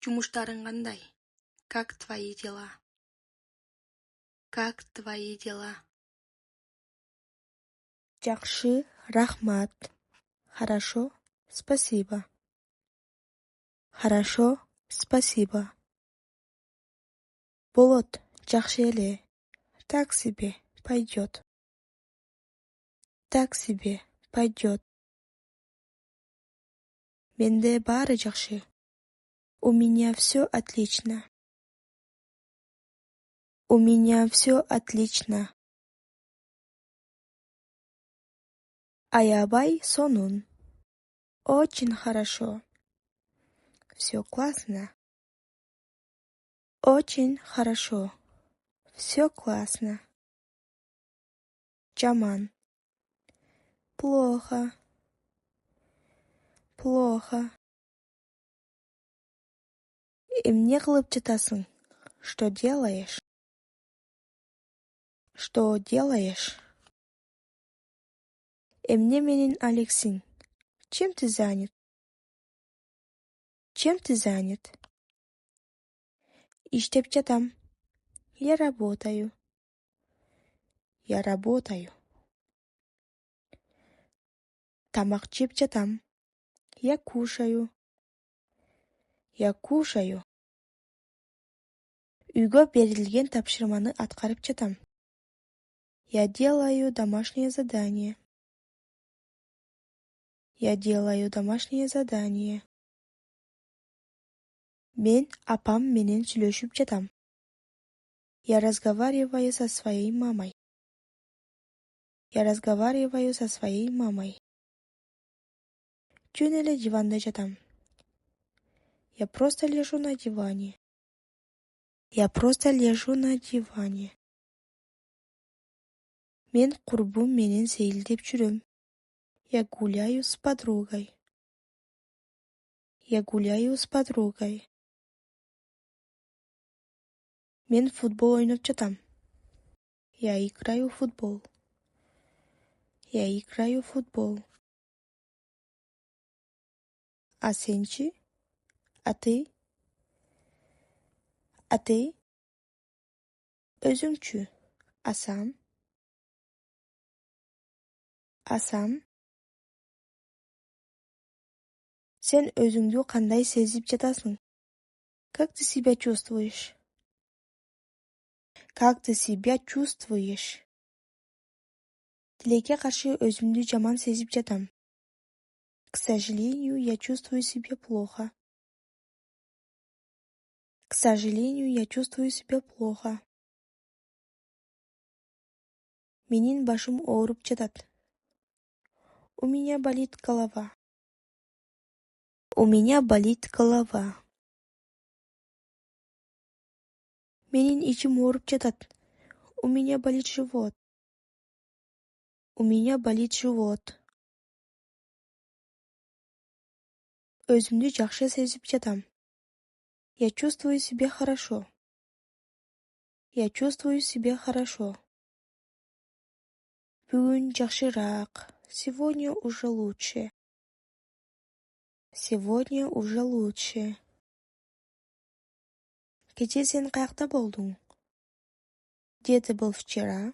Жумуштарың кандай? Как твои дела? Как твои дела? Жакшы, рахмат. Хорошо, спасибо. Хорошо, спасибо. Болот, жакшы эле. Так себе, пойдет. Так себе, пойдет. Менде баары жакшы. У меня все отлично. У меня все отлично. Аябай сонун. Очень хорошо. Все классно. Очень хорошо. Все классно. Жаман. Плохо. Плохо. Эмне кылып жатасың? Что делаешь? Что делаешь? Эмне менен алексиң? Чем ты занят? Чем ты занят? Иштеп жатам. Я работаю. Я работаю. Тамак жеп жатам. Я кушаю. Я кушаю. Үйгө берилген тапшырманы аткарып жатам. Я делаю домашнее задание. Я делаю домашнее задание. Мен апам менен сүйлөшүп жатам. Я разговариваю со своей мамой. Я разговариваю со своей мамой. Жөн эле диванда жатам. Я просто лежу на диване. Я просто лежу на диване. Мен курбум менен сейилдеп жүрөм. Я гуляю с подругой. Я гуляю с подругой. Мен футбол ойноп жатам. Я играю в футбол. Я играю в футбол. А сенчи? А ты? А ты? Өзүңчү? Асам? Асам? Сен өзүңдү кандай сезип жатасың? Как ты себя чувствуешь? Как ты себя чувствуешь? Тилекке каршы өзүмдү жаман сезип жатам. К сожалению, я чувствую себя плохо. К сожалению, я чувствую себя плохо. Менин башым ооруп жатат. У меня болит голова. У меня болит голова. Менин ичим ооруп жатат. У меня болит живот. У меня болит живот. Өзүмдү жакшы сезип жатам. Я чувствую себя хорошо. Я чувствую себя хорошо. Бүгүн жакшыраак. Сегодня уже лучше. Сегодня уже лучше. Кече сен каякта болдуң? Где ты был вчера?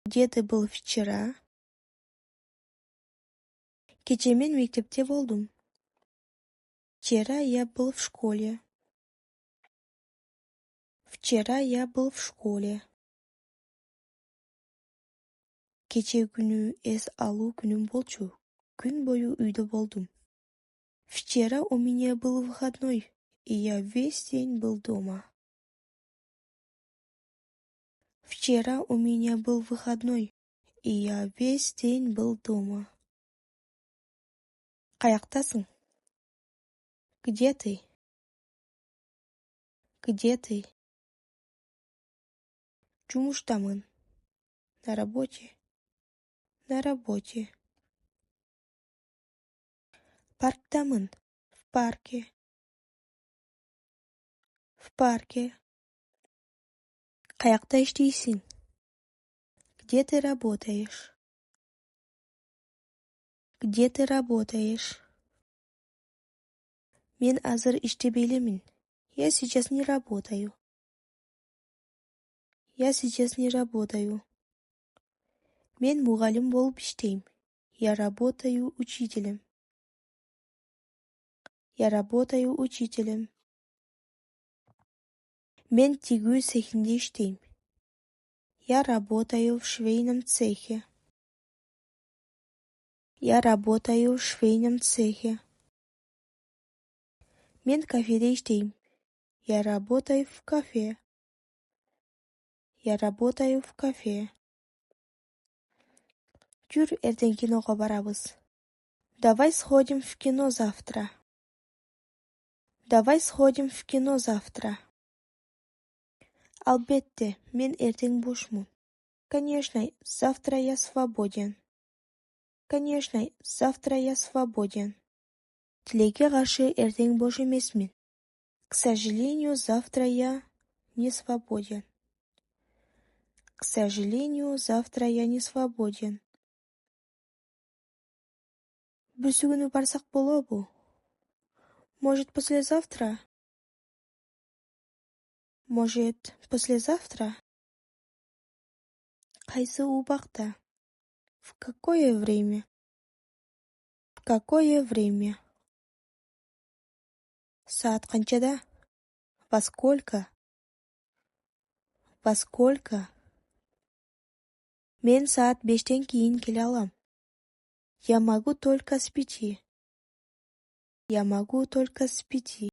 Где ты был вчера? Кече мен мектепте болдум. Вчера я был в школе. Вчера я был в школе. Кече күнү эс алуу күнүм болчу. Күн бою үйдө болдум. Вчера у меня был выходной, и я весь день был дома. Вчера у меня был выходной, и я весь день был дома. Каяктасың? Где ты? Где ты? Жумуштамын. На работе. На работе. Парктамын. В парке. В парке. Каякта иштейсиң? Где ты работаешь? Где ты работаешь? Мен азыр иштебейлимин. Я сейчас не работаю. Я сейчас не работаю. Мен мугалим болуп иштейм. Я работаю учителем. Я работаю учителем. Мен тигүү цехинде иштейм. Я работаю в швейном цехе. Я работаю в швейном цехе. Мен кафеде иштейм. Я работаю в кафе. Я работаю в кафе. Жүр, эртең киного барабыз. Давай сходим в кино завтра. Давай сходим в кино завтра. Албетте, мен эртең бошмун. Конечно, завтра я свободен. Конечно, завтра я свободен. Тилекке каршы эртең бош эмесмин. К сожалению, завтра я не свободен. К сожалению, завтра я не свободен. Бүрсү күнү барсак болобу? Может, послезавтра? Может, послезавтра? Кайсы убакта? В какое время? В какое время? Саат канчада? Во сколько? Во сколько? Мен саат 5-тен кийин келе алам. Я могу только с 5. Я могу только с 5.